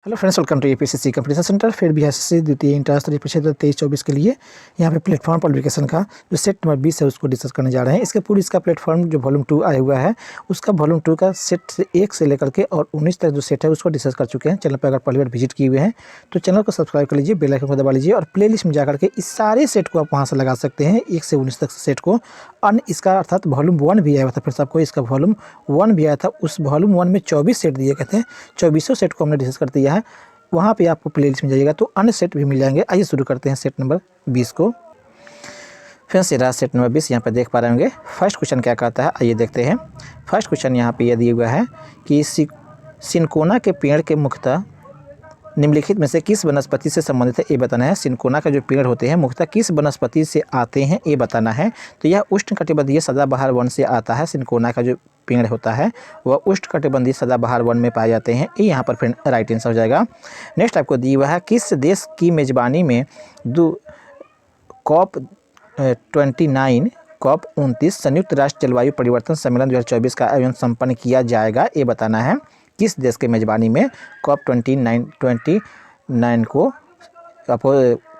Hello friends, welcome to APSC competition centre. फिर भी SSC द्वितीय इंटर स्तरीय परीक्षा 23-24 के लिए यहाँ पे प्लेटफॉर्म पब्लिकेशन का जो सेट नंबर 20 है उसको डिस्कस करने जा रहे हैं। इसके पूरी इसका प्लेटफॉर्म जो वॉल्यूम 2 आया हुआ है उसका वॉल्यूम 2 का सेट से 1 से लेकर के और 19 तक जो सेट है उसको डिस्कस कर चुके हैं। चैनल पर अगर पहली बार विजिट किए हुए हैं तो चैनल को सब्सक्राइब कर लीजिए, बेल आइकन को दबा लीजिए और प्लेलिस्ट में जाकर के इस सारे सेट को आप वहाँ से लगा सकते हैं 1 से 19 तक सेट को। अन्य इसका अर्थात वॉल्यूम 1 भी आया था, फिर सबको इसका वॉल्यूम 1 भी आया था। उस वॉल्यूम 1 में 24 सेट दिए गए थे, 24 सेट को हमने डिस्कस कर दिया है। वहाँ पे आपको प्लेलिस्ट में जाइएगा तो अन्य सेट भी मिल जाएंगे। आइए शुरू करते हैं सेट नंबर 20 को। फ्रेंड्स, ये रहा सेट नंबर 20। यहाँ पर देख पा रहे होंगे फर्स्ट क्वेश्चन क्या कहता है, आइए देखते हैं। फर्स्ट क्वेश्चन यहाँ पे यह दिया हुआ है कि सिनकोना के पेड़ के मुख्यतः निम्नलिखित में से किस वनस्पति से संबंधित है ये बताना है। सिनकोना का जो पेड़ होते हैं मुख्यतः किस वनस्पति से आते हैं ये बताना है। तो यह उष्णकटिबंधीय सदाबहार वन से आता है। सिनकोना का जो पेड़ होता है वह उष्णकटिबंधीय सदाबहार वन में पाए जाते हैं। ये यहाँ पर फिर राइट आंसर हो जाएगा। नेक्स्ट आपको दिया हुआ है किस देश की मेजबानी में COP 29 संयुक्त राष्ट्र जलवायु परिवर्तन सम्मेलन 2024 का आयोजन संपन्न किया जाएगा ये बताना है। किस देश के मेजबानी में COP 29 को आपको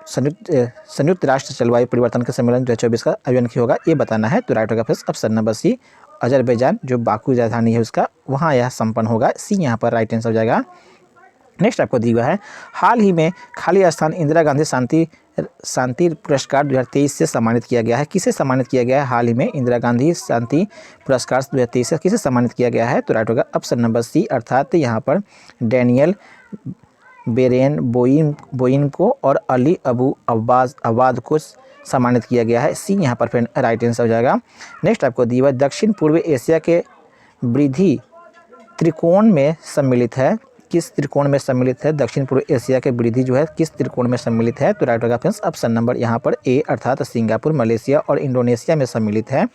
संयुक्त राष्ट्र जलवायु परिवर्तन के सम्मेलन 2024 का आयोजन किया होगा ये बताना है। तो राइट होगा friends option number C, Azerbaijan जो बाकू राजधानी है उसका, वहाँ यह संपन्न होगा। सी यहाँ पर राइट आंसर हो जाएगा। नेक्स्ट आपको दिया हुआ है हाल ही में खाली स्थान इंदिरा गांधी शांति पुरस्कार 2023 से सम्मानित किया गया है। किसे सम्मानित किया गया है? हाल ही में इंदिरा गांधी शांति पुरस्कार 2023 से किसे सम्मानित किया गया है? तो राइट होगा ऑप्शन नंबर सी, अर्थात यहाँ पर डैनियल बेरेन बोइन को और अली अबू अवाद को सम्मानित किया गया है। सी यहाँ पर फिर राइट आंसर हो जाएगा। नेक्स्ट आपको दिया हुआ दक्षिण पूर्व एशिया के वृद्धि त्रिकोण में सम्मिलित है। किस त्रिकोण में सम्मिलित है? दक्षिण पूर्व एशिया के वृद्धि जो है किस त्रिकोण में सम्मिलित है? तो राइट होगा फ्रेंड्स ऑप्शन नंबर यहाँ पर ए, अर्थात सिंगापुर, मलेशिया और इंडोनेशिया में सम्मिलित है।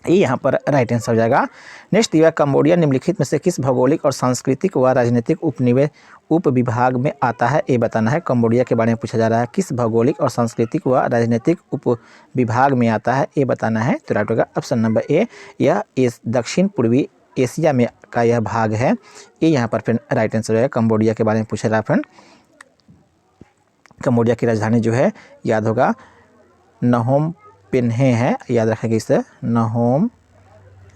ये यहाँ पर राइट आंसर हो जाएगा। नेक्स्ट दिया कंबोडिया निम्नलिखित में से किस भौगोलिक और सांस्कृतिक व राजनीतिक उप विभाग में आता है ये बताना है। कंबोडिया के बारे में पूछा जा रहा है, किस भौगोलिक और सांस्कृतिक व राजनीतिक उप विभाग में आता है ये बताना है। तो राइट होगा ऑप्शन नंबर ए, यह दक्षिण पूर्वी एशिया में का यह भाग है। ये यहाँ पर फिर राइट आंसर है। कंबोडिया के बारे में पूछा जा रहा है फ्रेंड। कंबोडिया की राजधानी जो है याद होगा नहोम पेन्हे है, याद रखेंगे इसे।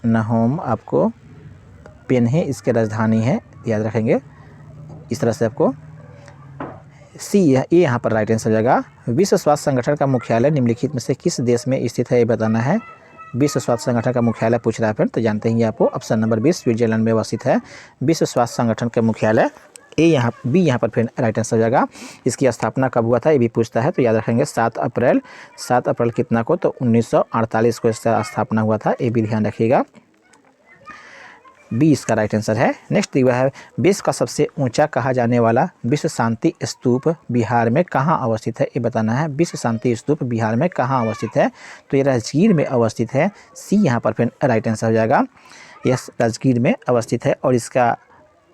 नहोम आपको पेन्हे इसके राजधानी है, याद रखेंगे इस तरह से आपको। सी ये यहाँ पर राइट आंसर हो जाएगा। विश्व स्वास्थ्य संगठन का मुख्यालय निम्नलिखित में से किस देश में स्थित है ये बताना है। विश्व स्वास्थ्य संगठन का मुख्यालय पूछ रहा है फिर, तो जानते हैं आपको ऑप्शन नंबर 20 स्विट्जरलैंड में अवस्थित है विश्व स्वास्थ्य संगठन के मुख्यालय। यहाँ पर फिर राइट आंसर हो जाएगा। इसकी स्थापना कब हुआ था ये भी पूछता है, तो याद रखेंगे 7 अप्रैल कितना को, तो 1948 को इसका स्थापना हुआ था, ये भी ध्यान रखिएगा। 20 का राइट आंसर है। नेक्स्ट दिया है विश्व का सबसे ऊंचा कहा जाने वाला विश्व शांति स्तूप बिहार में कहाँ अवस्थित है ये बताना है। विश्व शांति स्तूप बिहार में कहाँ अवस्थित है? तो ये राजगीर में अवस्थित है। सी यहाँ पर फिर राइट आंसर हो जाएगा। यस, राजगीर में अवस्थित है। और इसका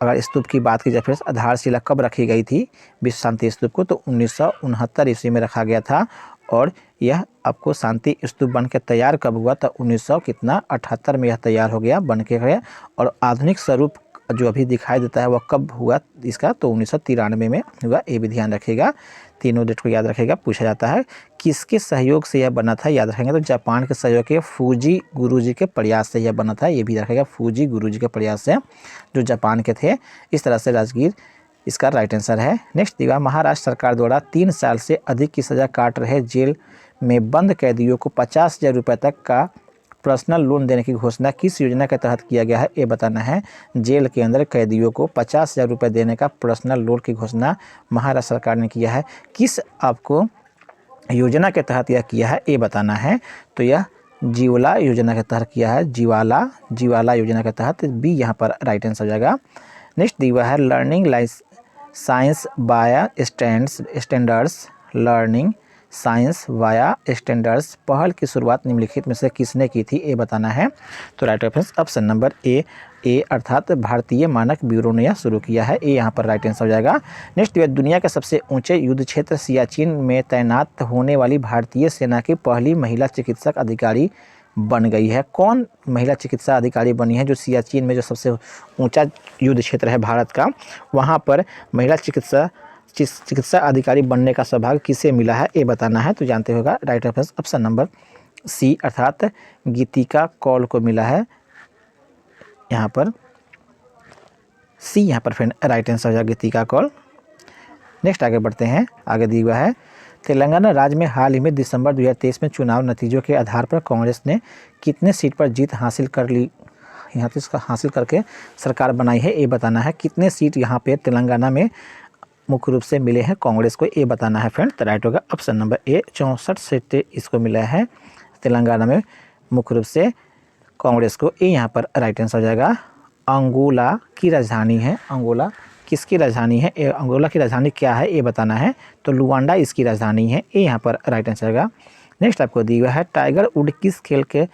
अगर स्तूप की बात की जाए फिर आधारशिला कब रखी गई थी विश्व शांति स्तूप को? तो 1969 ईस्वी में रखा गया था। और यह आपको शांति स्तूप बन के तैयार कब हुआ? तो 1978 में यह तैयार हो गया, बन के गया। और आधुनिक स्वरूप जो अभी दिखाई देता है वह कब हुआ इसका? तो 1993 में हुआ, ये भी ध्यान रखिएगा। तीनों डेट को याद रखिएगा। पूछा जाता है किसके सहयोग से यह बना था, याद रखेंगे तो जापान के सहयोग के फूजी गुरुजी के प्रयास से यह बना था, ये भी रखेगा फूजी गुरुजी के प्रयास से, जो जापान के थे। इस तरह से राजगीर इसका राइट आंसर है। नेक्स्ट दिया महाराष्ट्र सरकार द्वारा 3 साल से अधिक की सज़ा काट रहे जेल में बंद कैदियों को 50,000 रुपये तक का पर्सनल लोन देने की घोषणा किस योजना के तहत किया गया है ये बताना है। जेल के अंदर कैदियों को 50,000 रुपये देने का पर्सनल लोन की घोषणा महाराष्ट्र सरकार ने किया है। किस आपको योजना के तहत यह किया है ये बताना है। तो यह जीवला योजना के तहत किया है, जीवाला योजना के तहत। बी यहाँ पर राइट आंसर हो जाएगा। नेक्स्ट दिया है learning science via standards, learning science via standards पहल की शुरुआत निम्नलिखित में से किसने की थी ये बताना है। तो right reference option number A, अर्थात भारतीय मानक ब्यूरो ने यह शुरू किया है। ये यहाँ पर राइट आंसर हो जाएगा। नेक्स्ट दुनिया के सबसे ऊंचे युद्ध क्षेत्र सियाचिन में तैनात होने वाली भारतीय सेना की पहली महिला चिकित्सक अधिकारी बन गई है। कौन महिला चिकित्सा अधिकारी बनी है? जो सियाचिन में जो सबसे ऊंचा युद्ध क्षेत्र है भारत का, वहाँ पर महिला चिकित्सा अधिकारी बनने का सौभाग्य किसे मिला है ये बताना है। तो जानते होगा राइट ऑप्शन नंबर सी अर्थात गीतिका कौल को मिला है। यहाँ पर सी यहाँ पर फ्रेंड राइट आंसर हो जाएगा, गीतिका कौल। नेक्स्ट आगे बढ़ते हैं। आगे दिया हुआ है तेलंगाना राज्य में हाल ही में दिसंबर 2023 में चुनाव नतीजों के आधार पर कांग्रेस ने कितने सीट पर जीत हासिल कर ली, यहाँ पे इसका हासिल करके सरकार बनाई है ये बताना है। कितने सीट यहाँ पे तेलंगाना में मुख्य रूप से मिले हैं कांग्रेस को, ये बताना है फ्रेंड। तो राइट होगा ऑप्शन नंबर ए, 64 सीटें इसको मिला है तेलंगाना में मुख्य रूप से कांग्रेस को। ये यहाँ पर राइट आंसर हो जाएगा। अंगोला की राजधानी है, अंगोला किसकी राजधानी है, अंगोला की राजधानी क्या है ये बताना है। तो लुवांडा इसकी राजधानी है, ये यहाँ पर राइट आंसर होगा। नेक्स्ट आपको दिया हुआ है टाइगर वुड किस खेल के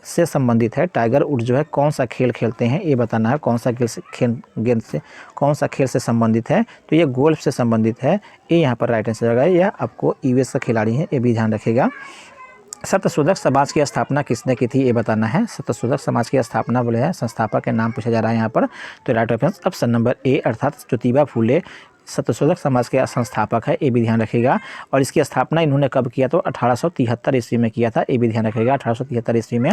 से संबंधित है। टाइगर वुड जो है कौन सा खेल खेलते हैं ये बताना है। कौन सा गेंद से कौन सा खेल से संबंधित है, तो ये गोल्फ से संबंधित है, ये यहाँ पर राइट आंसर होगा। यह आपको यूएस का खिलाड़ी है, ये भी ध्यान रखिएगा। सत्यशोधक समाज की स्थापना किसने की थी ये बताना है। सत्यशोधक समाज की स्थापना बोले हैं, संस्थापक के नाम पूछा जा रहा है यहाँ पर। तो राइट ऑप्शन नंबर ए अर्थात ज्योतिबा फूले सत्यशोधक समाज के संस्थापक है, ये भी ध्यान रखिएगा। और इसकी स्थापना इन्होंने कब किया, तो 1873 ईस्वी में किया था, ये भी ध्यान रखिएगा। 1873 ईस्वी में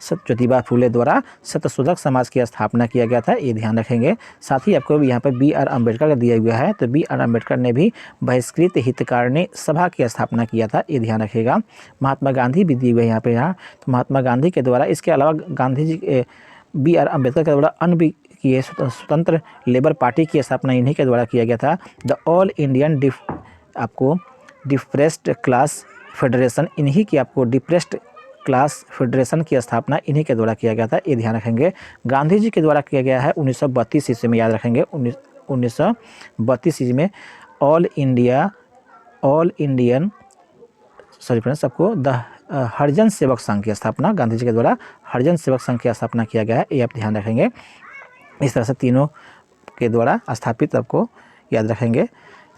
ज्योतिबा फूले द्वारा सत्यशोधक समाज की स्थापना किया गया था, ये ध्यान रखेंगे। साथ ही आपको यहाँ पर बी.आर. अम्बेडकर का दिया हुआ है, तो बी.आर. अम्बेडकर ने भी बहिष्कृत हितकारिणी सभा की स्थापना किया था, ये ध्यान रखिएगा। महात्मा गांधी भी दिए हुए यहाँ पे, यहाँ तो महात्मा गांधी के द्वारा, इसके अलावा गांधी जी बी.आर. अम्बेडकर के द्वारा अन्य भी किए स्वतंत्र लेबर पार्टी की स्थापना इन्हीं के द्वारा किया गया था। The all Indian depressed class federation, इन्हीं की आपको डिप्रेस्ड क्लास फेडरेशन की स्थापना इन्हीं के द्वारा किया गया था, ये ध्यान रखेंगे। गांधी जी के द्वारा किया गया है 1932 ईस्वी में, याद रखेंगे 1932 ईस्वी में ऑल इंडियन सॉरी फ्रेंड्स सबको द हरिजन सेवक संघ की स्थापना गांधी जी के द्वारा हरिजन सेवक संघ की स्थापना किया गया है, ये आप ध्यान रखेंगे। इस तरह से तीनों के द्वारा स्थापित आपको याद रखेंगे।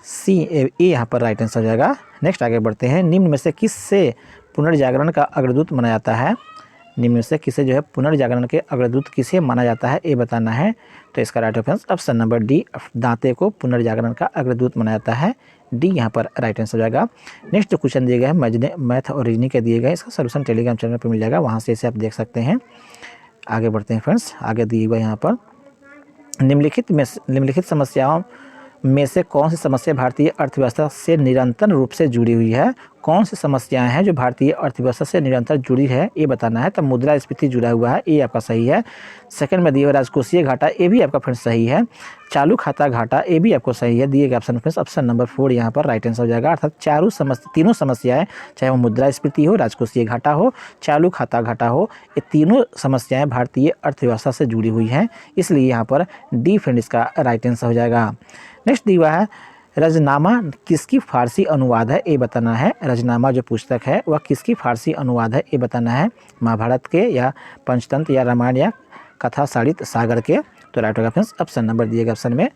सी ए यहाँ पर राइट आंसर हो जाएगा। नेक्स्ट आगे बढ़ते हैं। निम्न में से किससे पुनर्जागरण का अग्रदूत माना जाता है। निम्न में से किसे जो है पुनर्जागरण के अग्रदूत किसे माना जाता है ये बताना है। तो इसका राइट ऑप्शन नंबर डी, दांते को पुनर्जागरण का अग्रदूत माना जाता है, डी यहाँ पर राइट आंसर हो जाएगा। नेक्स्ट जो क्वेश्चन दिए गए हैं मैथ और रीजनिंग के दिए गए, इसका सोल्यूशन टेलीग्राम चैनल पर मिल जाएगा, वहाँ से इसे आप देख सकते हैं। आगे बढ़ते हैं फ्रेंड्स। आगे दिए हुए यहाँ पर निम्नलिखित समस्याओं में से कौन सी समस्या भारतीय अर्थव्यवस्था से निरंतर रूप से जुड़ी हुई है। कौन सी समस्याएं हैं जो भारतीय अर्थव्यवस्था से निरंतर जुड़ी है ये बताना है। तो मुद्रास्फीति जुड़ा हुआ है, ये आपका सही है। सेकंड में दिए हुए राजकोषीय घाटा, ये भी आपका फ्रेंड्स सही है। चालू खाता घाटा, ये भी आपको सही है। दिए गए ऑप्शन फ्रेंड्स ऑप्शन नंबर 4 यहाँ पर राइट आंसर हो जाएगा। अर्थात तीनों समस्याएं, चाहे वो मुद्रास्फीति हो, राजकोषीय घाटा हो, चालू खाता घाटा हो, ये तीनों समस्याएं भारतीय अर्थव्यवस्था से जुड़ी हुई हैं, इसलिए यहाँ पर डी फ्रेंड इसका राइट आंसर हो जाएगा। नेक्स्ट दिया हुआ है रजनामा किसकी फारसी अनुवाद है ये बताना है। रजनामा जो पुस्तक है वह किसकी फारसी अनुवाद है ये बताना है। महाभारत के या पंचतंत्र या रामायण या कथा सारित सागर के। तो राइट होगा फ्रेंड्स ऑप्शन नंबर दिए गए ऑप्शन में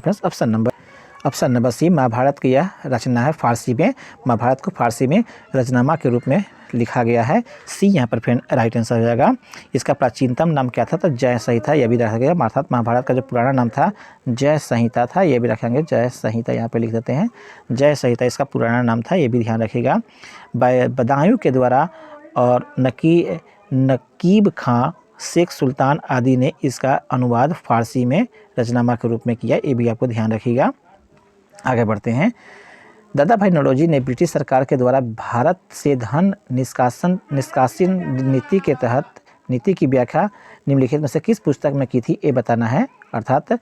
friends option number C, Mahabharat की यह रचना है फारसी में। महाभारत को फारसी में रजनामा के रूप में लिखा गया है, सी यहाँ पर फ्रेंड राइट आंसर हो जाएगा। इसका प्राचीनतम नाम क्या था, तो जय संहिता, यह भी रखा गया। अर्थात महाभारत का जो पुराना नाम था जय संहिता था, ये भी रखेंगे जय संहिता, यहाँ पे लिख देते हैं जय संहिता, इसका पुराना नाम था, ये भी ध्यान रखिएगा। बदायूं के द्वारा और नकीब खां, शेख सुल्तान आदि ने इसका अनुवाद फारसी में रजनामा के रूप में किया, ये भी आपको ध्यान रखिएगा। आगे बढ़ते हैं। दादा भाई नौरोजी ने ब्रिटिश सरकार के द्वारा भारत से धन निष्कासन नीति के तहत नीति की व्याख्या निम्नलिखित में से किस पुस्तक में की थी ये बताना है। अर्थात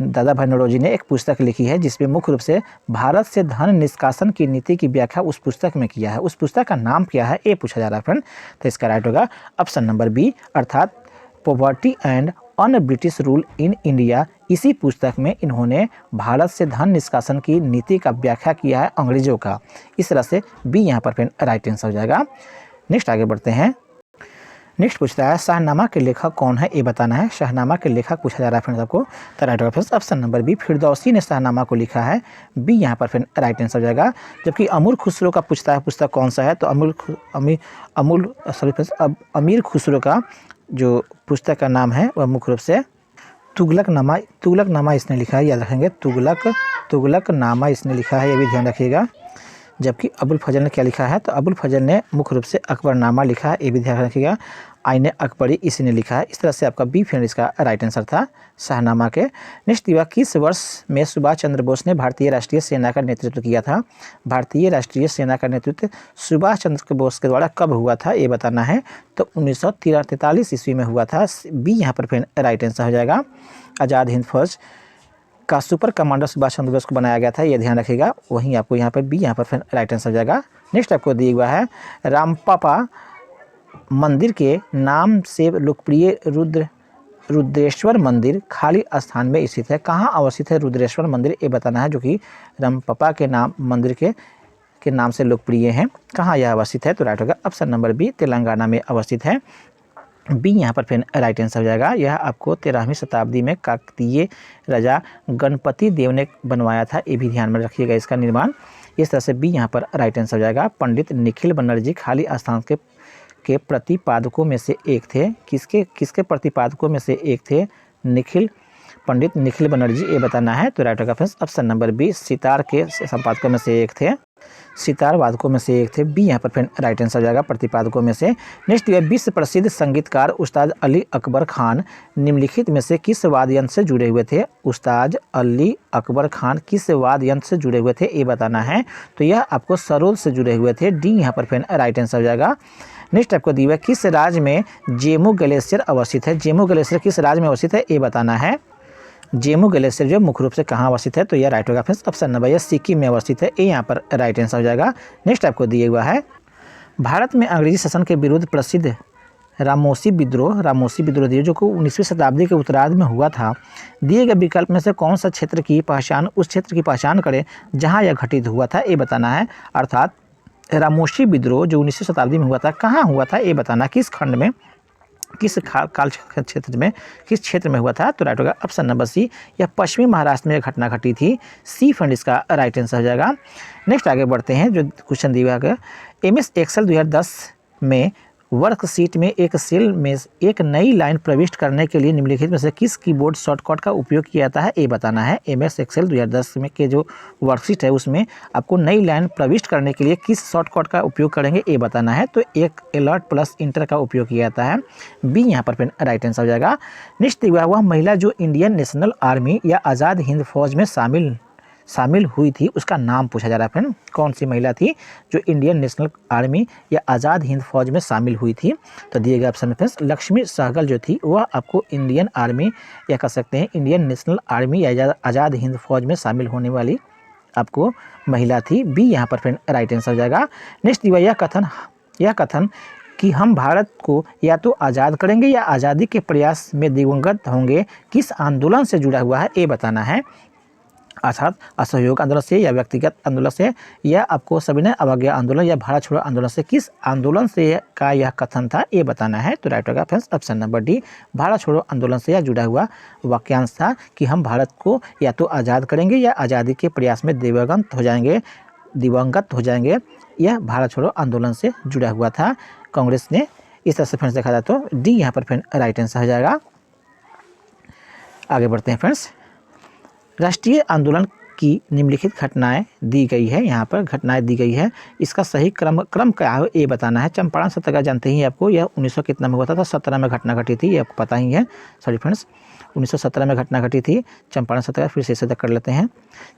दादा भाई नौरोजी ने एक पुस्तक लिखी है जिसमें मुख्य रूप से भारत से धन निष्कासन की नीति की व्याख्या उस पुस्तक में किया है। उस पुस्तक का नाम क्या है ये पूछा जा रहा है फ्रेंड। तो इसका राइट होगा ऑप्शन नंबर बी, अर्थात poverty and on British rule in India. इसी पुस्तक में इन्होंने भारत से धन निष्कासन की नीति का व्याख्या किया है अंग्रेजों का, इस तरह से बी यहाँ पर फिर राइट आंसर हो जाएगा। नेक्स्ट आगे बढ़ते हैं। नेक्स्ट पूछता है शाहनामा के लेखक कौन है, ये बताना है। शाहनामा के लेखक पूछा जा रहा है फ्रेंड्स आपको, तो राइट होगा friends option number B, Firdausi ने शाहनामा को लिखा है, बी यहाँ पर फिर राइट आंसर हो जाएगा। जबकि अमूल खुसरो का पूछता है पुस्तक कौन सा है, तो अमीर खुसरो का जो पुस्तक का नाम है वह मुख्य रूप से तुगलकनामा इसने लिखा है, याद रखेंगे, तुगलकनामा इसने लिखा है, ये भी ध्यान रखिएगा। जबकि अबुल फजल ने क्या लिखा है, तो अबुल फजल ने मुख्य रूप से अकबरनामा लिखा है, ये भी ध्यान रखिएगा। आईने अकबरी इसी ने लिखा है। इस तरह से आपका बी फ्रेंड इसका राइट आंसर था शाहनामा के। नेक्स्ट दिया, किस वर्ष में सुभाष चंद्र बोस ने भारतीय राष्ट्रीय सेना का नेतृत्व किया था। भारतीय राष्ट्रीय सेना का नेतृत्व सुभाष चंद्र बोस के द्वारा कब हुआ था, ये बताना है। तो 1943 ईस्वी में हुआ था, बी यहाँ पर फिर राइट आंसर हो जाएगा। आज़ाद हिंद फौज का सुपर कमांडर सुभाष चंद्र बोस को बनाया गया था, ये ध्यान रखिएगा। वहीं आपको यहाँ पर बी यहाँ पर फिर राइट आंसर हो जाएगा। नेक्स्ट आपको दिया हुआ है रामपापा मंदिर के नाम से लोकप्रिय रुद्रेश्वर मंदिर खाली स्थान में स्थित है, कहाँ अवस्थित है रुद्रेश्वर मंदिर, ये बताना है। जो कि रामपापा के नाम मंदिर के नाम से लोकप्रिय हैं, कहाँ यह अवस्थित है, तो राइट होगा ऑप्शन नंबर बी, तेलंगाना में अवस्थित है। बी यहाँ पर फिर राइट आंसर हो जाएगा। यह आपको 13वीं शताब्दी में काकतीय राजा गणपति देव ने बनवाया था, ये भी ध्यान में रखिएगा इसका निर्माण। इस तरह से बी यहाँ पर राइट आंसर हो जाएगा। पंडित निखिल बनर्जी खाली स्थान के प्रतिपादकों में से एक थे, किसके प्रतिपादकों में से एक थे, पंडित निखिल बनर्जी, ये बताना है। तो राइट होगा फ्रेंड्स ऑप्शन नंबर बी, सितार के संपादकों में से एक थे, सितार वादकों में से एक थे, बी यहाँ पर फिर राइट आंसर हो जाएगा प्रतिपादकों में से। नेक्स्ट ये विश्व प्रसिद्ध संगीतकार उस्ताद अली अकबर खान निम्नलिखित में से किस वाद्य यंत्र से जुड़े हुए थे। उस्ताद अली अकबर खान किस वाद्य यंत्र से जुड़े हुए थे, ये बताना है। तो यह आपको सरोद से जुड़े हुए थे, डी यहाँ पर फिर राइट आंसर हो जाएगा। नेक्स्ट आपको दिया किस राज्य में जेमू ग्लेशियर अवस्थित है। जेमू ग्लेशियर किस राज्य में अवस्थित है, ये बताना है। जेमू ग्लेशियर जो मुख्य रूप से कहाँ अवस्थित है, तो यह राइट होगा फ्रेंड्स ऑप्शन नंबर, यह सिक्किम में अवस्थित है, ये यहाँ पर राइट आंसर हो जाएगा। नेक्स्ट आपको दिया हुआ है भारत में अंग्रेजी शासन के विरुद्ध प्रसिद्ध रामोसी विद्रोह दिए जो कि 19वीं शताब्दी के उत्तरार्ध में हुआ था। दिए गए विकल्प में से कौन सा उस क्षेत्र की पहचान करें जहाँ यह घटित हुआ था, ये बताना है। अर्थात रामोसी विद्रोह जो 19वीं शताब्दी में हुआ था, कहाँ हुआ था, ये बताना, किस खंड में, किस काल क्षेत्र में, किस क्षेत्र में हुआ था, तो राइट होगा ऑप्शन नंबर सी, यह पश्चिमी महाराष्ट्र में घटना घटी थी, सी फ्रेंड इसका राइट आंसर हो जाएगा। नेक्स्ट आगे बढ़ते हैं, जो क्वेश्चन दिया गया MS एक्सेल 2010 में वर्कशीट में एक सेल में एक नई लाइन प्रविष्ट करने के लिए निम्नलिखित में से किस कीबोर्ड शॉर्टकट का उपयोग किया जाता है, ये बताना है। MS एक्सेल 2010 में के जो वर्कशीट है उसमें आपको नई लाइन प्रविष्ट करने के लिए किस शॉर्टकट का उपयोग करेंगे, ये बताना है। तो एक अलर्ट प्लस इंटर का उपयोग किया जाता है, बी यहाँ पर फिर राइट आंसर हो जाएगा। नेक्स्ट हुआ महिला जो इंडियन नेशनल आर्मी या आज़ाद हिंद फौज में शामिल हुई थी, उसका नाम पूछा जा रहा है फ्रेंड। कौन सी महिला थी जो इंडियन नेशनल आर्मी या आज़ाद हिंद फौज में शामिल हुई थी, तो दिए गए ऑप्शन में फ्रेंड्स लक्ष्मी सहगल जो थी वह आपको इंडियन आर्मी या कह सकते हैं इंडियन नेशनल आर्मी या आज़ाद हिंद फौज में शामिल होने वाली आपको महिला थी, बी यहाँ पर फ्रेंड राइट आंसर हो जाएगा। नेक्स्ट यह कथन कि हम भारत को या तो आज़ाद करेंगे या आज़ादी के प्रयास में दिवंगत होंगे किस आंदोलन से जुड़ा हुआ है, ये बताना है। अर्थात असहयोग आंदोलन से या व्यक्तिगत आंदोलन से या आपको सविनय अवज्ञा आंदोलन या भारत छोड़ो आंदोलन से, किस आंदोलन से का यह कथन था, ये बताना है। तो राइट होगा friends option number D, Bharat छोड़ो आंदोलन से यह जुड़ा हुआ वाक्यांश था कि हम भारत को या तो आज़ाद करेंगे या आज़ादी के प्रयास में दिवंगत हो जाएंगे। यह भारत छोड़ो आंदोलन से जुड़ा हुआ था कांग्रेस ने। इस तरह से फ्रेंड्स देखा जाए तो डी यहाँ पर फ्रेंड राइट आंसर हो जाएगा। आगे बढ़ते हैं फ्रेंड्स, राष्ट्रीय आंदोलन की निम्नलिखित घटनाएं दी गई है, यहाँ पर घटनाएं दी गई है, इसका सही क्रम क्या है ये बताना है। चंपारण सत्याग्रह जानते ही आपको, यह 1900 कितना में हुआ था, 17 में घटना घटी थी, ये आपको पता ही है। सॉरी फ्रेंड्स, 1917 में घटना घटी थी चंपारण सत्याग्रह। फिर से कर लेते हैं,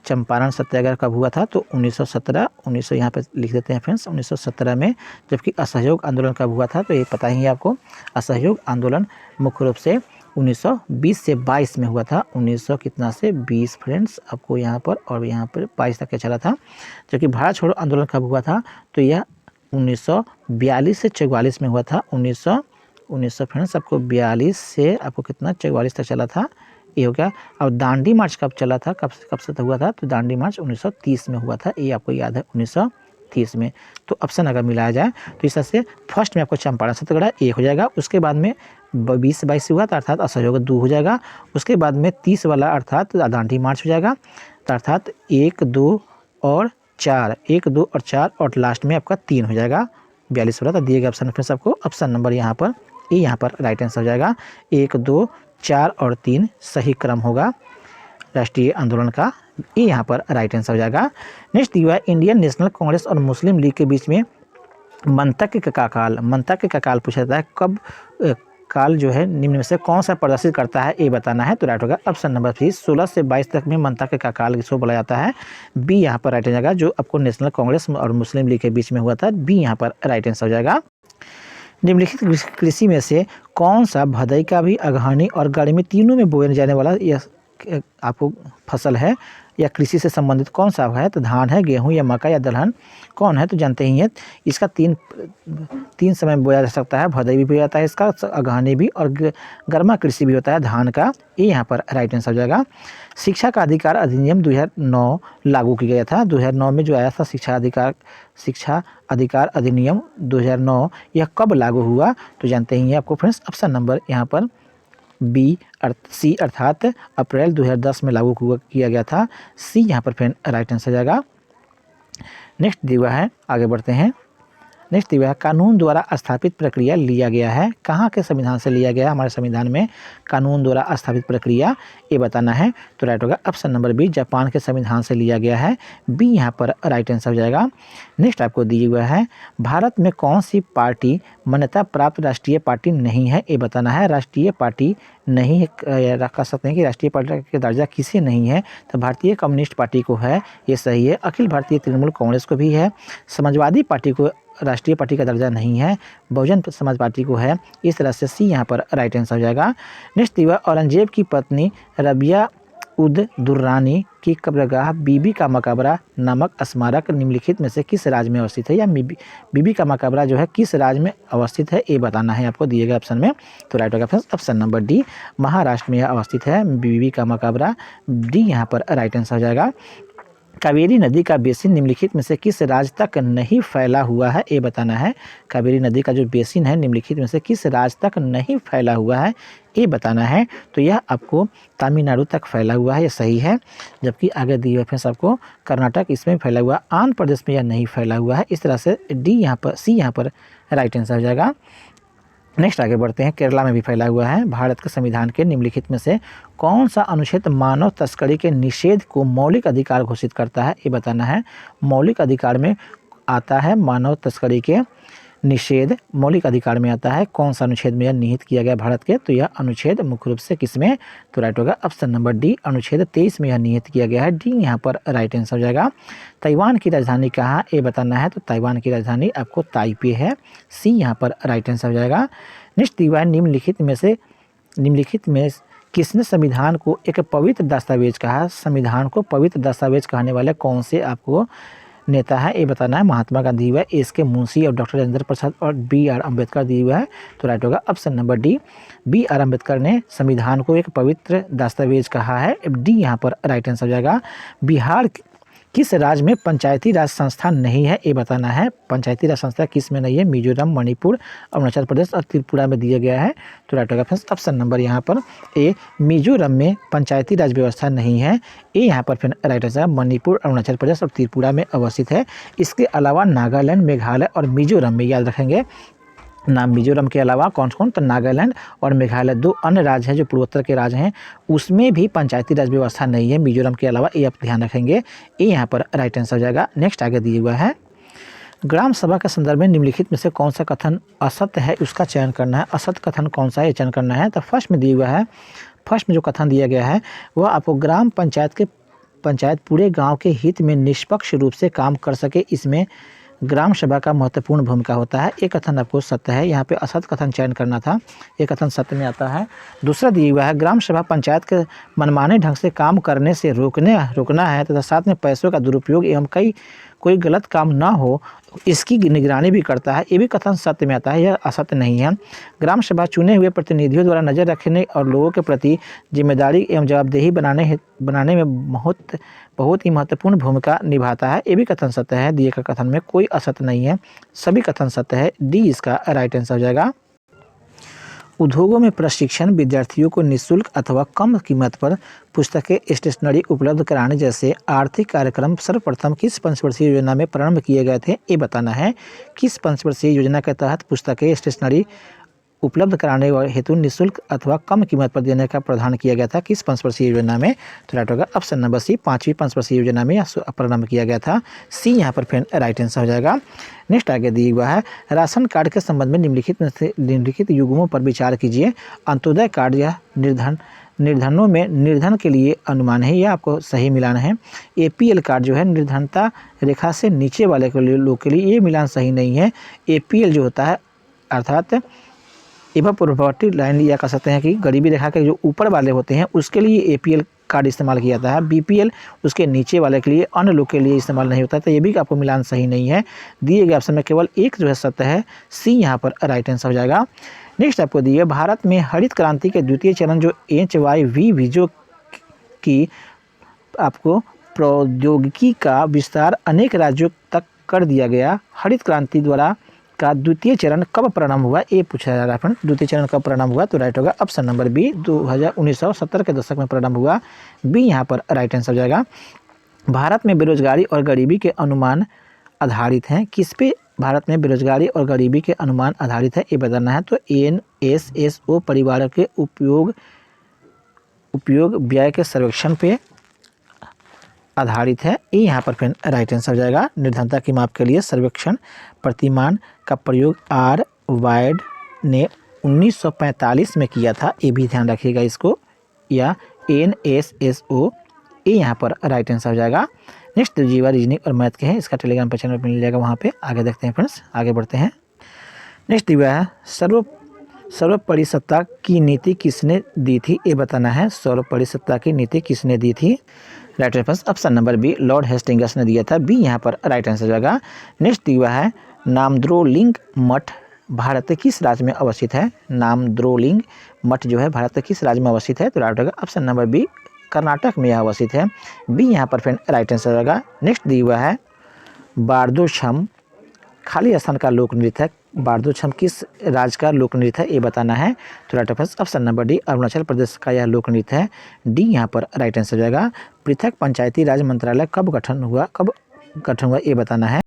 चंपारण सत्याग्रह कब हुआ था, तो 1917 यहाँ पे लिख देते हैं फ्रेंड्स 1917 में। जबकि असहयोग आंदोलन कब हुआ था, तो ये पता ही है आपको। असहयोग आंदोलन मुख्य रूप से 1920 से 22 में हुआ था, 1900 कितना से 20 फ्रेंड्स आपको यहाँ पर, और यहाँ पर 22 तक चला था। जबकि भारत छोड़ो आंदोलन कब हुआ था, तो यह 1942 से 44 में हुआ था। 1900 फ्रेंड्स आपको 42 से आपको कितना 44 तक चला था, ये हो गया। और दांडी मार्च कब चला था, कब से हुआ था, तो दांडी मार्च 1930 में हुआ था, ये आपको याद है 1930 30 में। तो ऑप्शन अगर मिलाया जाए तो इस तरह से फर्स्ट में आपको चंपारण सत्याग्रह 1 हो जाएगा, उसके बाद में 20-22 हुआ तो अर्थात असहयोग 2 हो जाएगा, उसके बाद में 30 वाला अर्थात दांडी मार्च हो जाएगा, तो अर्थात 1, 2 और 4, 1, 2 और 4 और लास्ट में आपका 3 हो जाएगा 42 वाला। तो दिए गए ऑप्शन फिर सबको ऑप्शन नंबर यहाँ पर ए यहाँ पर राइट आंसर हो जाएगा। 1, 2, 4 और 3 सही क्रम होगा राष्ट्रीय आंदोलन का, ये यहाँ पर राइट आंसर हो जाएगा। नेक्स्ट दिया है इंडियन नेशनल कांग्रेस और मुस्लिम लीग के बीच में मंतक्य का काल, मंतक्य का काल पूछा जाता है कब काल जो है निम्न में से कौन सा प्रदर्शित करता है ये बताना है। तो राइट होगा ऑप्शन नंबर 3 16 से 22 तक में मंतक्य का काल इसको बोला जाता है। बी यहाँ पर राइट हो जाएगा, जो आपको नेशनल कांग्रेस और मुस्लिम लीग के बीच में हुआ था, बी यहाँ पर राइट आंसर हो जाएगा। निम्नलिखित कृषि में से कौन सा भदई का भी अगहनी और गर्मी तीनों में बोए जाने वाला यह आपको फसल है या कृषि से संबंधित कौन सा है? तो धान है, गेहूं या मक्का या दलहन कौन है? तो जानते ही हैं इसका तीन समय बोया जा सकता है, भदई भी बोया जाता है इसका, अगहनी भी और गर्मा कृषि भी होता है धान का, ये यहाँ पर राइट आंसर हो जाएगा। शिक्षा का अधिकार अधिनियम 2009 लागू किया गया था, 2009 में जो आया था शिक्षा अधिकार अधिनियम 2009, यह कब लागू हुआ? तो जानते ही हैं आपको फ्रेंड्स, ऑप्शन नंबर यहाँ पर सी अर्थात अप्रैल 2010 में लागू किया गया था, सी यहाँ पर फ्रेंड राइट आंसर जाएगा। नेक्स्ट दिया है, आगे बढ़ते हैं। नेक्स्ट दिया है कानून द्वारा स्थापित प्रक्रिया लिया गया है, कहाँ के संविधान से लिया गया है? हमारे संविधान में कानून द्वारा स्थापित प्रक्रिया ये बताना है। तो राइट होगा ऑप्शन नंबर बी, जापान के संविधान से लिया गया है, बी यहाँ पर राइट आंसर हो जाएगा। नेक्स्ट आपको दिया हुआ है भारत में कौन सी पार्टी मान्यता प्राप्त राष्ट्रीय पार्टी नहीं है, ये बताना है। राष्ट्रीय पार्टी नहीं कह सकते हैं कि राष्ट्रीय पार्टी का दर्जा किसे नहीं है? तो भारतीय कम्युनिस्ट पार्टी को है, ये सही है। अखिल भारतीय तृणमूल कांग्रेस को भी है, समाजवादी पार्टी को राष्ट्रीय पार्टी का दर्जा नहीं है, बहुजन समाज पार्टी को है, इस तरह से सी यहाँ पर राइट आंसर हो जाएगा। नेक्स्ट दिया औरंगजेब की पत्नी रबिया उद दुर्रानी की कब्रगाह बीबी का मकबरा नामक स्मारक निम्नलिखित में से किस राज्य में अवस्थित है, या बीबी का मकबरा जो है किस राज्य में अवस्थित है ये बताना है आपको दिए गए ऑप्शन में। तो राइट होगा ऑप्शन नंबर डी, महाराष्ट्र में यह अवस्थित है बीबी का मकबरा, डी यहाँ पर राइट आंसर हो जाएगा। कावेरी नदी का बेसिन निम्नलिखित में से किस राज्य तक नहीं फैला हुआ है, ये बताना है। कावेरी नदी का जो बेसिन है निम्नलिखित में से किस राज्य तक नहीं फैला हुआ है, ये बताना है। तो यह आपको तमिलनाडु तक फैला हुआ है, ये सही है। जबकि आगे दिए हुए फ्रेंड्स आपको कर्नाटक इसमें फैला हुआ, आंध्र प्रदेश में यह नहीं फैला हुआ है, इस तरह से डी यहाँ पर सी यहाँ पर राइट आंसर हो जाएगा। नेक्स्ट आगे बढ़ते हैं, केरला में भी फैला हुआ है। भारत के संविधान के निम्नलिखित में से कौन सा अनुच्छेद मानव तस्करी के निषेध को मौलिक अधिकार घोषित करता है, ये बताना है। मौलिक अधिकार में आता है मानव तस्करी के निषेध, मौलिक अधिकार में आता है, कौन सा अनुच्छेद में यह निहित किया गया भारत के? तो यह अनुच्छेद मुख्य रूप से किसमें? तो राइट होगा ऑप्शन नंबर डी, अनुच्छेद 23 में यह निहित किया गया है, डी यहाँ पर राइट आंसर हो जाएगा। ताइवान की राजधानी कहाँ, ये बताना है। तो ताइवान की राजधानी आपको ताइपे है, सी यहाँ पर राइट आंसर हो जाएगा। नेक्स्ट ताइवान निम्नलिखित में किसने संविधान को एक पवित्र दस्तावेज कहा? संविधान को पवित्र दस्तावेज कहने वाले कौन से आपको नेता है, ये बताना है। महात्मा गांधी हुआ है, एस के मुंशी और डॉक्टर राजेंद्र प्रसाद और बी आर अम्बेडकर दिए हुआ है। तो राइट होगा option number D, B R Ambedkar ने संविधान को एक पवित्र दस्तावेज कहा है, डी यहाँ पर राइट आंसर हो जाएगा। बिहार किस राज्य में पंचायती राज संस्था नहीं है, ये बताना है। पंचायती राज संस्था किस में नहीं है? मिजोरम, मणिपुर, अरुणाचल प्रदेश और त्रिपुरा में दिया गया है। तो राइट होगा फ्रेंड्स ऑप्शन नंबर यहाँ पर ए, मिजोरम में पंचायती राज व्यवस्था नहीं है, ये यहाँ पर फिर राइट आंसर। मणिपुर, अरुणाचल प्रदेश और त्रिपुरा में अवस्थित है। इसके अलावा नागालैंड, मेघालय और मिजोरम में, याद रखेंगे नाम, मिजोरम के अलावा कौन कौन? तो नागालैंड और मेघालय, दो अन्य राज्य हैं जो पूर्वोत्तर के राज्य हैं, उसमें भी पंचायती राज व्यवस्था नहीं है मिजोरम के अलावा, ये आप ध्यान रखेंगे, ये यहाँ पर राइट आंसर हो जाएगा। नेक्स्ट आगे दिया हुआ है ग्राम सभा के संदर्भ में निम्नलिखित में से कौन सा कथन असत्य है, उसका चयन करना है। असत्य कथन कौन सा है, चयन करना है। तो फर्स्ट में दिया हुआ है, फर्स्ट में जो कथन दिया गया है वह आपको ग्राम पंचायत पूरे गाँव के हित में निष्पक्ष रूप से काम कर सके, इसमें ग्राम सभा का महत्वपूर्ण भूमिका होता है। एक कथन आपको सत्य है, यहाँ पे असत्य कथन चयन करना था, एक कथन सत्य में आता है। दूसरा दिया हुआ है ग्राम सभा पंचायत के मनमाने ढंग से काम करने से रोकना है तथा साथ में पैसों का दुरुपयोग एवं कोई गलत काम ना हो इसकी निगरानी भी करता है, ये भी कथन सत्य में आता है, यह असत्य नहीं है। ग्राम सभा चुने हुए प्रतिनिधियों द्वारा नज़र रखने और लोगों के प्रति जिम्मेदारी एवं जवाबदेही बनाने में बहुत ही महत्वपूर्ण भूमिका निभाता है, ये भी कथन सत्य है। दिए गए कथन में कोई असत्य नहीं है, सभी कथन सत्य है। डी इसका राइट आंसर हो जाएगा। उद्योगों में प्रशिक्षण, विद्यार्थियों को निःशुल्क अथवा कम कीमत पर पुस्तकें, स्टेशनरी उपलब्ध कराने जैसे आर्थिक कार्यक्रम सर्वप्रथम किस पंचवर्षीय योजना में प्रारंभ किए गए थे, ये बताना है। किस पंचवर्षीय योजना के तहत पुस्तकें, स्टेशनरी उपलब्ध कराने हेतु निःशुल्क अथवा कम कीमत पर देने का प्रावधान किया गया था, किस पंचवर्षीय योजना में? तो राइट होगा ऑप्शन नंबर सी, 5वीं पंचवर्षीय योजना में प्रारंभ किया गया था। सी यहाँ पर फिर राइट आंसर हो जाएगा। नेक्स्ट आगे दिया हुआ है, राशन कार्ड के संबंध में निम्नलिखित युग्मों पर विचार कीजिए। अंत्योदय कार्ड या निर्धनों में निर्धन के लिए अनुमान है, यह आपको सही मिलान है। APL कार्ड जो है निर्धनता रेखा से नीचे वाले लोग के लिए, ये मिलान सही नहीं है। APL जो होता है अर्थात एवं पॉवर्टी लाइन, या कह सकते हैं कि गरीबी रेखा के जो ऊपर वाले होते हैं उसके लिए APL कार्ड इस्तेमाल किया जाता है। BPL उसके नीचे वाले के लिए, अन्य लोग के लिए इस्तेमाल नहीं होता है, तो ये भी आपको मिलान सही नहीं है। दिए गए ऑप्शन में केवल एक जो है सत्य है, सी यहाँ पर राइट आंसर हो जाएगा। नेक्स्ट आपको दिए, भारत में हरित क्रांति के द्वितीय चरण जो HYV वीजो की आपको प्रौद्योगिकी का विस्तार अनेक राज्यों तक कर दिया गया। हरित क्रांति द्वारा का द्वितीय चरण कब प्रारंभ हुआ, ये पूछा जा रहा है फ्रेंड। द्वितीय चरण कब प्रारंभ हुआ, तो राइट होगा ऑप्शन नंबर बी, 1970 के दशक में प्रारंभ हुआ। बी यहाँ पर राइट आंसर हो जाएगा। भारत में बेरोजगारी और गरीबी के अनुमान आधारित हैं, किस पे भारत में बेरोजगारी और गरीबी के अनुमान आधारित है, ये बताना है। तो NSSO परिवारों के उपयोग व्यय के सर्वेक्षण पे आधारित है, ये यहाँ पर फिर राइट आंसर हो जाएगा। निर्धनता की माप के लिए सर्वेक्षण प्रतिमान का प्रयोग वाइड ने 1945 में किया था, ये भी ध्यान रखिएगा इसको, या NSSO, ये यहाँ पर राइट आंसर हो जाएगा। नेक्स्ट जीवा रीजनिंग और मैथ के हैं, इसका टेलीग्राम पर चैनल पर मिल जाएगा, वहाँ पे आगे देखते हैं फ्रेंड्स, आगे बढ़ते हैं। नेक्स्ट दिया है, सर्वपरिसत्ता की नीति किसने दी थी, ये बताना है। सर्वपरिसत्ता की नीति किसने दी थी, right answer option number B, Lord Hastings ने दिया था, बी यहाँ पर राइट आंसर जाएगा। नेक्स्ट दिया है, नामद्रोलिंग मठ भारत के किस राज्य में अवस्थित है। नामद्रोलिंग मठ जो है भारत के किस राज्य में अवस्थित है, तो राइट होगा ऑप्शन नंबर बी, कर्नाटक में यह अवस्थित है, बी यहाँ पर फिर राइट आंसर जाएगा। नेक्स्ट दिया है, बारदोछम खाली स्थान का लोक नृत्य है, बारदोछम किस राज्य का लोक नृत्य है, ये बताना है। तो right option number D, Arunachal Pradesh का यह लोक नृत्य है, डी यहाँ पर राइट आंसर जाएगा। पृथक पंचायती राज मंत्रालय कब गठन हुआ, ये बताना है।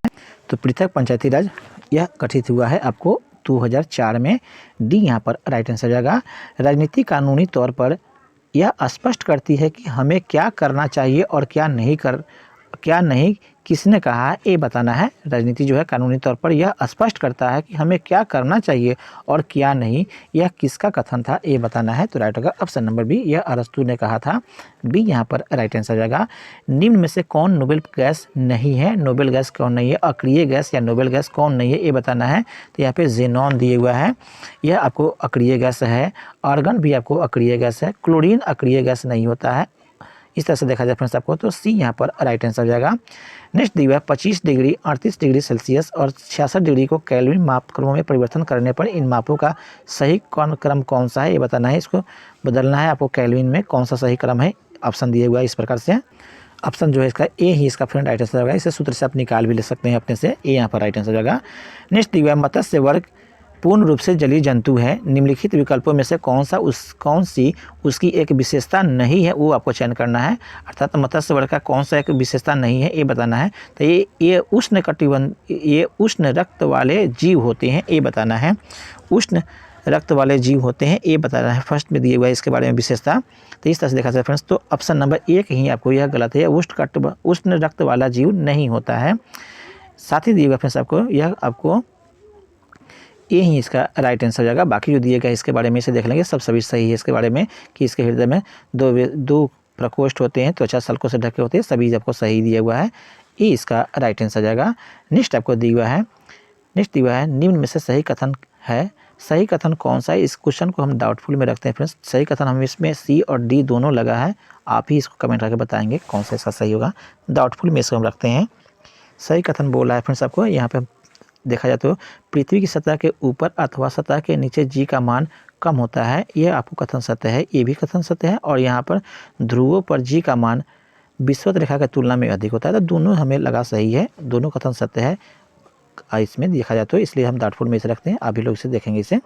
तो पृथक पंचायती राज यह गठित हुआ है आपको 2004 में, डी यहाँ पर राइट आंसर जाएगा। राजनीति कानूनी तौर पर यह स्पष्ट करती है कि हमें क्या करना चाहिए और क्या नहीं किसने कहा है, ये बताना है। राजनीति जो है कानूनी तौर पर यह स्पष्ट करता है कि हमें क्या करना चाहिए और क्या नहीं, यह किसका कथन था, ये बताना है। तो राइट होगा ऑप्शन नंबर बी, यह अरस्तु ने कहा था, बी यहाँ पर राइट आंसर जाएगा। निम्न में से कौन नोबेल गैस नहीं है, नोबेल गैस कौन नहीं है, अक्रिय गैस या नोबेल गैस कौन नहीं है, ये बताना है। तो यहाँ पे जेनॉन दिए हुआ है, यह आपको अक्रिय गैस है। आर्गन भी आपको अक्रिय गैस है, क्लोरीन अक्रिय गैस नहीं होता है। इस तरह से देखा जाए फ्रेंड्स आपको, तो सी यहाँ पर राइट आंसर हो जाएगा। नेक्स्ट दिया है, 25 डिग्री 38 डिग्री सेल्सियस और 66 डिग्री को केल्विन मापक्रमों में परिवर्तन करने पर इन मापों का सही क्रम कौन सा है, ये बताना है। इसको बदलना है आपको, केल्विन में कौन सा सही क्रम है। ऑप्शन दिए हुआ है इस प्रकार से, ऑप्शन जो है इसका ए ही इसका फ्रेंड राइट आंसर होगा। इसे सूत्र से आप निकाल भी ले सकते हैं अपने से, ए यहाँ पर राइट आंसर होगा। नेक्स्ट दिया है, मत्स्य वर्ग पूर्ण रूप से जलीय जंतु है, निम्नलिखित विकल्पों में से कौन सी उसकी एक विशेषता नहीं है, वो आपको चयन करना है। अर्थात मत्स्य वर्ग का कौन सा एक विशेषता नहीं है, ये बताना है। तो ये उष्ण रक्त वाले जीव होते हैं, ये बताना है। उष्ण रक्त वाले जीव होते हैं, ये बताना है। फर्स्ट में दिए हुआ है इसके बारे में विशेषता। तो इस तरह से देखा जाए फ्रेंड्स, तो ऑप्शन नंबर 1 ही आपको यह गलत है, उष्ण रक्त वाला जीव नहीं होता है। साथ ही दिए हुआ फ्रेंड्स आपको यह आपको ये ही इसका राइट आंसर हो जाएगा। बाकी जो दिए गए इसके बारे में इसे देख लेंगे, सभी सही है इसके बारे में, कि इसके हृदय में दो प्रकोष्ठ होते हैं, त्वचा सल्कों से ढके होते हैं, सभी आपको सही दिया हुआ है, ये इसका राइट आंसर हो जाएगा। नेक्स्ट आपको दिया हुआ है, निम्न में से सही कथन है, सही कथन कौन सा है। इस क्वेश्चन को हम डाउटफुल में रखते हैं फ्रेंड्स, सही कथन हम इसमें सी और डी दोनों लगा है, आप ही इसको कमेंट करके बताएंगे कौन सा इसका सही होगा। डाउटफुल में इसको हम रखते हैं, सही कथन बोला है फ्रेंड्स आपको। यहाँ पे देखा जाए तो पृथ्वी की सतह के ऊपर अथवा सतह के नीचे जी का मान कम होता है, ये आपको कथन सत्य है, ये भी कथन सत्य है। और यहाँ पर ध्रुवों पर जी का मान विषुवत रेखा की तुलना में अधिक होता है, तो दोनों हमें लगा सही है, दोनों कथन सत्य है इसमें देखा जाए तो, इसलिए हम डाउटफुल में इसे रखते हैं। अभी लोग इसे देखेंगे। इसे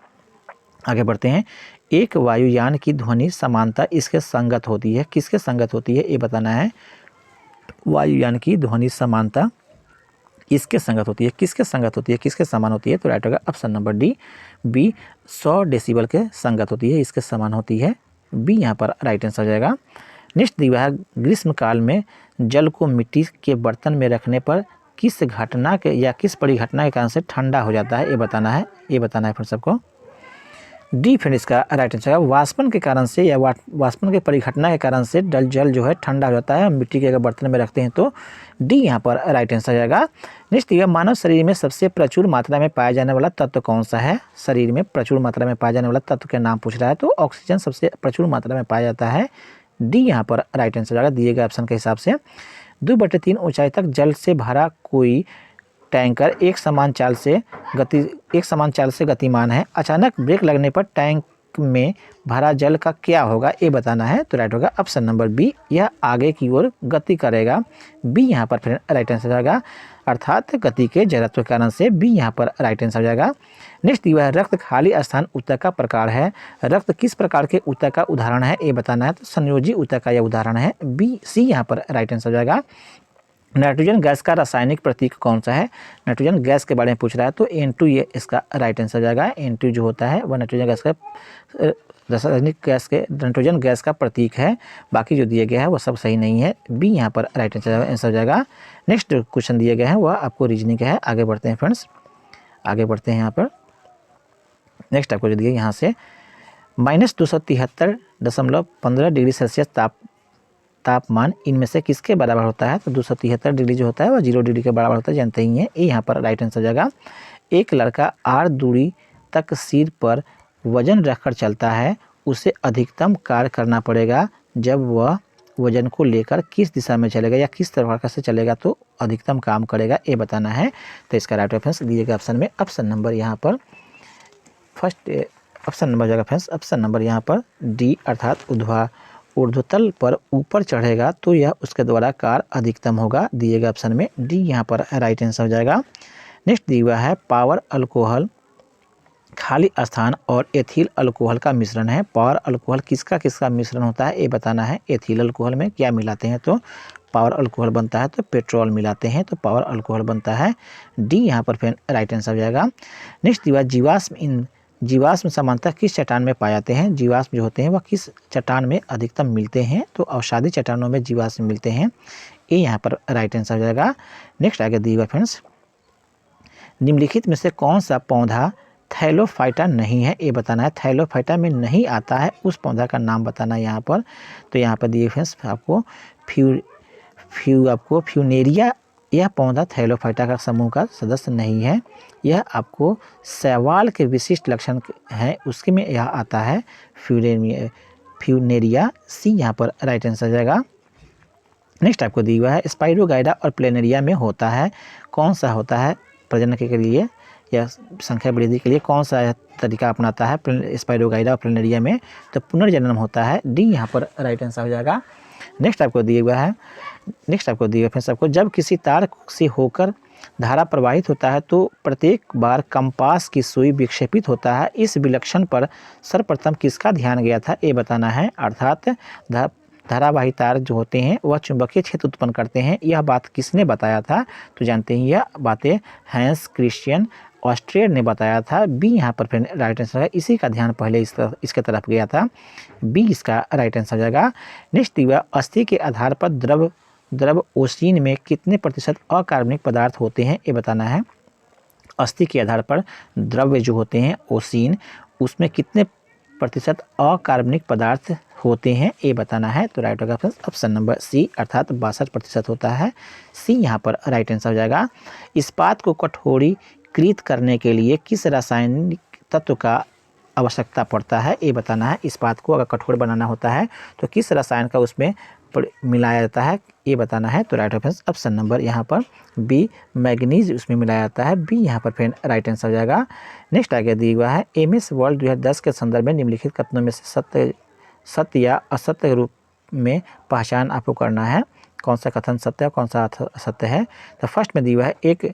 आगे बढ़ते हैं। एक वायुयान की ध्वनि समानता इसके संगत होती है, किसके संगत होती है ये बताना है। वायुयान की ध्वनि समानता इसके संगत होती है, किसके संगत होती है, किसके समान होती है, तो राइट होगा option number D, B 100 decibel के संगत होती है, इसके समान होती है, बी यहाँ पर राइट आंसर हो जाएगा। नेक्स्ट दिया है ग्रीष्म काल में जल को मिट्टी के बर्तन में रखने पर किस घटना के या किस परिघटना के कारण से ठंडा हो जाता है, ये बताना है, ये बताना है फिर सबको। डी फ्रेंड इसका राइट आंसर है। वाष्पन के कारण से या वाष्पन के परिघटना के कारण से जल जो है ठंडा हो जाता है, मिट्टी के अगर बर्तन में रखते हैं तो डी यहाँ पर राइट आंसर जाएगा। नेक्स्ट ये मानव शरीर में सबसे प्रचुर मात्रा में पाया जाने वाला तत्व कौन सा है, शरीर में प्रचुर मात्रा में पाया जाने वाला तत्व के नाम पूछ रहा है, तो ऑक्सीजन सबसे प्रचुर मात्रा में पाया जाता है, डी यहाँ पर राइट आंसर जाएगा दिए गए ऑप्शन के हिसाब से। 2/3 ऊंचाई तक जल से भरा कोई टैंकर एक समान चाल से गतिमान है, अचानक ब्रेक लगने पर टैंक में भरा जल का क्या होगा ये बताना है, तो राइट होगा ऑप्शन नंबर बी, यह आगे की ओर गति करेगा, बी यहाँ पर फिर राइट आंसर जाएगा, अर्थात गति के जड़त्व के कारण से बी यहाँ पर राइट आंसर जाएगा। नेक्स्ट दिया है रक्त खाली स्थान ऊतक का प्रकार है, रक्त किस प्रकार के ऊतक का उदाहरण है ये बताना है, तो संयोजी ऊतक का यह उदाहरण है, बी सी यहाँ पर राइट आंसर जाएगा। नाइट्रोजन गैस का रासायनिक प्रतीक कौन सा है, नाइट्रोजन गैस के बारे में पूछ रहा है, तो N2 ये इसका राइट आंसर जाएगा। N2 जो होता है वह नाइट्रोजन गैस का प्रतीक है, बाकी जो दिए गया है वह सब सही नहीं है, बी यहाँ पर राइट आंसर जाएगा। नेक्स्ट क्वेश्चन दिए गए हैं वह आपको रीजनिंग का है। आगे बढ़ते हैं फ्रेंड्स, आगे बढ़ते हैं यहाँ पर। नेक्स्ट आपको जो दिए यहाँ से -273.15 डिग्री सेल्सियस तापमान इनमें से किसके बराबर होता है, तो 273 डिग्री जो होता है वह 0 डिग्री के बराबर होता है, जानते ही हैं, ये यहाँ पर राइट आंसर जाएगा। एक लड़का r दूरी तक सिर पर वजन रखकर चलता है, उसे अधिकतम कार्य करना पड़ेगा जब वह वजन को लेकर किस दिशा में चलेगा या किस तरह से चलेगा तो अधिकतम काम करेगा, ये बताना है, तो इसका राइट रेफरेंस दिए गए ऑप्शन में ऑप्शन नंबर यहाँ पर फर्स्ट ऑप्शन नंबर जाएगा फ्रेंड्स, ऑप्शन नंबर यहाँ पर डी, अर्थात ऊर्ध्वतल पर ऊपर चढ़ेगा तो यह उसके द्वारा कार्य अधिकतम होगा, दिए गए ऑप्शन में डी यहाँ पर राइट आंसर हो जाएगा। नेक्स्ट दिया हुआ है पावर अल्कोहल खाली स्थान और एथिल अल्कोहल का मिश्रण है, पावर अल्कोहल किसका किसका मिश्रण होता है ये बताना है। एथिल अल्कोहल में क्या मिलाते हैं, तो पावर अल्कोहल बनता है, तो पेट्रोल मिलाते हैं तो पावर अल्कोहल बनता है, डी यहाँ पर फिर राइट आंसर हो जाएगा। नेक्स्ट दिया जीवाश्म सामान्यतः किस चट्टान में पाए जाते हैं, जीवाश्म जो होते हैं वह किस चट्टान में अधिकतम मिलते हैं, तो अवसादी चट्टानों में जीवाश्म मिलते हैं, ये यहाँ पर राइट आंसर हो जाएगा। नेक्स्ट आगे दिया फ्रेंड्स, निम्नलिखित में से कौन सा पौधा थैलोफाइटा नहीं है, ये बताना है, थैलोफाइटा में नहीं आता है उस पौधा का नाम बताना है यहाँ पर, तो यहाँ पर दिए फ्रेंड्स आपको फ्यूनेरिया, यह पौधा थैलोफाइटा का समूह का सदस्य नहीं है, यह आपको शैवाल के विशिष्ट लक्षण है उसके में यह आता है फ्यूनेरिया, सी यहाँ पर राइट आंसर जाएगा। नेक्स्ट आपको दिया हुआ है स्पाइरोगाइडा और प्लेनेरिया में होता है, कौन सा होता है प्रजनन के लिए या संख्या वृद्धि के लिए कौन सा तरीका अपनाता है स्पाइरोगाइडा और प्लेनेरिया में, तो पुनर्जन्म होता है, डी यहाँ पर राइट आंसर हो जाएगा। नेक्स्ट आपको दिया हुआ है फ्रेंड्स आपको जब किसी तार से होकर धारा प्रवाहित होता है तो प्रत्येक बार कंपास की सुई विक्षेपित होता है, इस विलक्षण पर सर्वप्रथम किसका ध्यान गया था ये बताना है, अर्थात धारावाही तार जो होते हैं वह चुंबकीय क्षेत्र उत्पन्न करते हैं, यह बात किसने बताया था, तो जानते हैं यह बातें हैंस क्रिश्चियन ऑस्ट्रियर ने बताया था, बी यहाँ पर फिर राइट आंसर है, इसी का ध्यान पहले इसके तरफ गया था, बी इसका राइट आंसर जाएगा। नेक्स्ट दिया अस्थि के आधार पर द्रव ओसीन में कितने प्रतिशत अकार्बनिक पदार्थ होते हैं ये बताना है, अस्थि के आधार पर द्रव्य जो होते हैं ओसीन उसमें कितने प्रतिशत अकार्बनिक पदार्थ होते हैं ये बताना है, तो राइट होगा ऑप्शन नंबर सी, अर्थात 62% होता है, सी यहाँ पर राइट आंसर हो जाएगा। इस्पात को कठोरीकृत करने के लिए किस रासायनिक तत्व का आवश्यकता पड़ता है ये बताना है, इस्पात को अगर कठोर बनाना होता है तो किस रसायन का उसमें मिलाया जाता है, ये बताना है। तो राइट ऑप्शन नंबर यहाँ पर बी, मैग्नीज उसमें मिलाया जाता है, बी यहाँ पर फ्रेंड राइट आंसर हो जाएगा। नेक्स्ट आगे दिया हुआ है एमएस वर्ल्ड 2010 के संदर्भ में निम्नलिखित कथनों में से सत्य या असत्य रूप में पहचान आपको करना है। कौन सा कथन सत्य है, कौन सा असत्य है। तो फर्स्ट में दिया हुआ है एक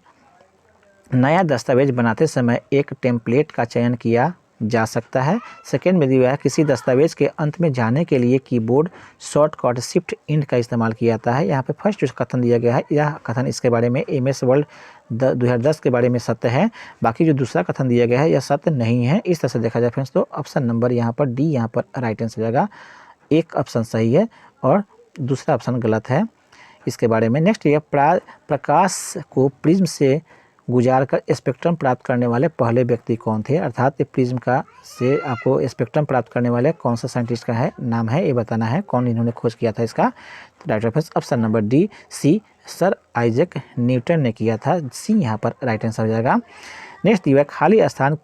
नया दस्तावेज बनाते समय एक टेम्पलेट का चयन किया जा सकता है। सेकेंड में दिया हुआ है किसी दस्तावेज के अंत में जाने के लिए कीबोर्ड शॉर्टकट शिफ्ट इंड का इस्तेमाल किया जाता है। यहाँ पे फर्स्ट जो कथन दिया गया है यह कथन इसके बारे में एमएस वर्ल्ड 2010 के बारे में सत्य है। बाकी जो दूसरा कथन दिया गया है यह सत्य नहीं है। इस तरह से देखा जाए फ्रेंड्स तो ऑप्शन नंबर यहाँ पर डी यहाँ पर राइट आंसर हो जाएगा। एक ऑप्शन सही है और दूसरा ऑप्शन गलत है इसके बारे में। नेक्स्ट ये प्रकाश को प्रिज्म से गुजारकर स्पेक्ट्रम प्राप्त करने वाले पहले व्यक्ति कौन थे, अर्थात प्रिज्म का से आपको स्पेक्ट्रम प्राप्त करने वाले कौन सा साइंटिस्ट का है नाम है, ये बताना है कौन इन्होंने खोज किया था इसका। तो right option number D C, sir Isaac Newton ने किया था, सी यहाँ पर राइट आंसर हो जाएगा। नेक्स्ट ये खाली स्थान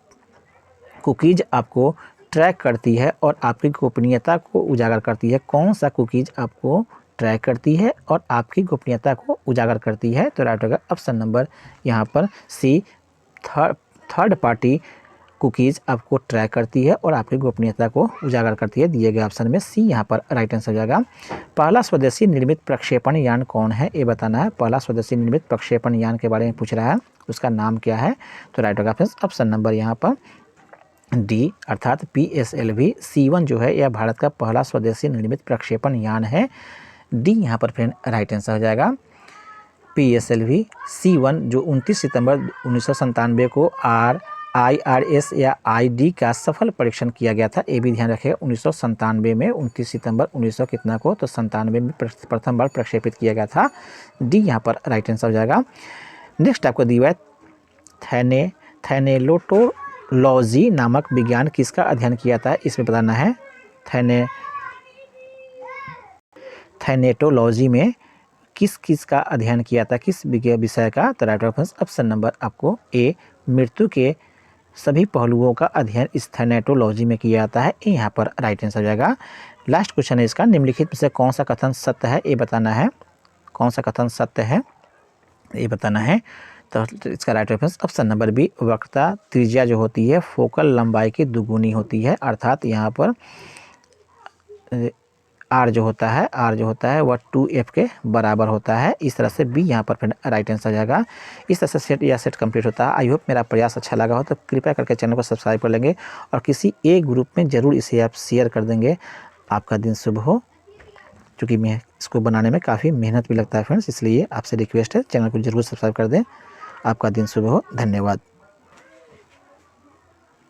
कुकीज आपको ट्रैक करती है और आपकी गोपनीयता को उजागर करती है। कौन सा कुकीज आपको ट्रैक करती है और आपकी गोपनीयता को उजागर करती है। तो राइट होगा ऑप्शन नंबर यहाँ पर सी, थर्ड पार्टी कुकीज़ आपको ट्रैक करती है और आपकी गोपनीयता को उजागर करती है। दिए गए ऑप्शन में सी यहाँ पर राइट आंसर हो जाएगा। पहला स्वदेशी निर्मित प्रक्षेपण यान कौन है, ये बताना है। पहला स्वदेशी निर्मित प्रक्षेपण यान के बारे में पूछ रहा है, उसका नाम क्या है। तो राइट होगा ऑप्शन नंबर यहाँ पर डी अर्थात PSLV C1 जो है यह भारत का पहला स्वदेशी निर्मित प्रक्षेपण यान है। डी यहाँ पर फ्रेंड राइट आंसर हो जाएगा। PSLV C1 जो 29 सितंबर 1997 को IRS या ID का सफल परीक्षण किया गया था। ये भी ध्यान रखिएगा 1997 में 29 सितंबर 1900 कितना को तो 97 में प्रथम बार प्रक्षेपित किया गया था। डी यहाँ पर राइट आंसर हो जाएगा। नेक्स्ट आपको दिया है थैनेटोलॉजी नामक विज्ञान किसका अध्ययन किया था, इसमें बताना है। थैनेटोलॉजी में किस का अध्ययन किया था, किस विषय का। तो राइट ऑप्शन नंबर आपको ए, मृत्यु के सभी पहलुओं का अध्ययन इस थैनेटोलॉजी में किया जाता है, यहाँ पर राइट आंसर हो जाएगा। लास्ट क्वेश्चन है इसका, निम्नलिखित में से कौन सा कथन सत्य है, ये बताना है। कौन सा कथन सत्य है ये बताना है। तो इसका राइट ऑप्शन नंबर बी, वक्रता त्रिज्या जो होती है फोकल लंबाई की दुगुनी होती है, अर्थात यहाँ पर आर जो होता है वह 2f के बराबर होता है। इस तरह से बी यहाँ पर फिर राइट आंसर हो जाएगा। इस तरह से सेट कंप्लीट होता है। आई होप मेरा प्रयास अच्छा लगा हो तो कृपया करके चैनल को सब्सक्राइब कर लेंगे और किसी एक ग्रुप में ज़रूर इसे आप शेयर कर देंगे। आपका दिन शुभ हो। क्योंकि मैं इसको बनाने में काफ़ी मेहनत भी लगता है फ्रेंड्स, इसलिए आपसे रिक्वेस्ट है चैनल को ज़रूर सब्सक्राइब कर दें। आपका दिन शुभ हो। धन्यवाद।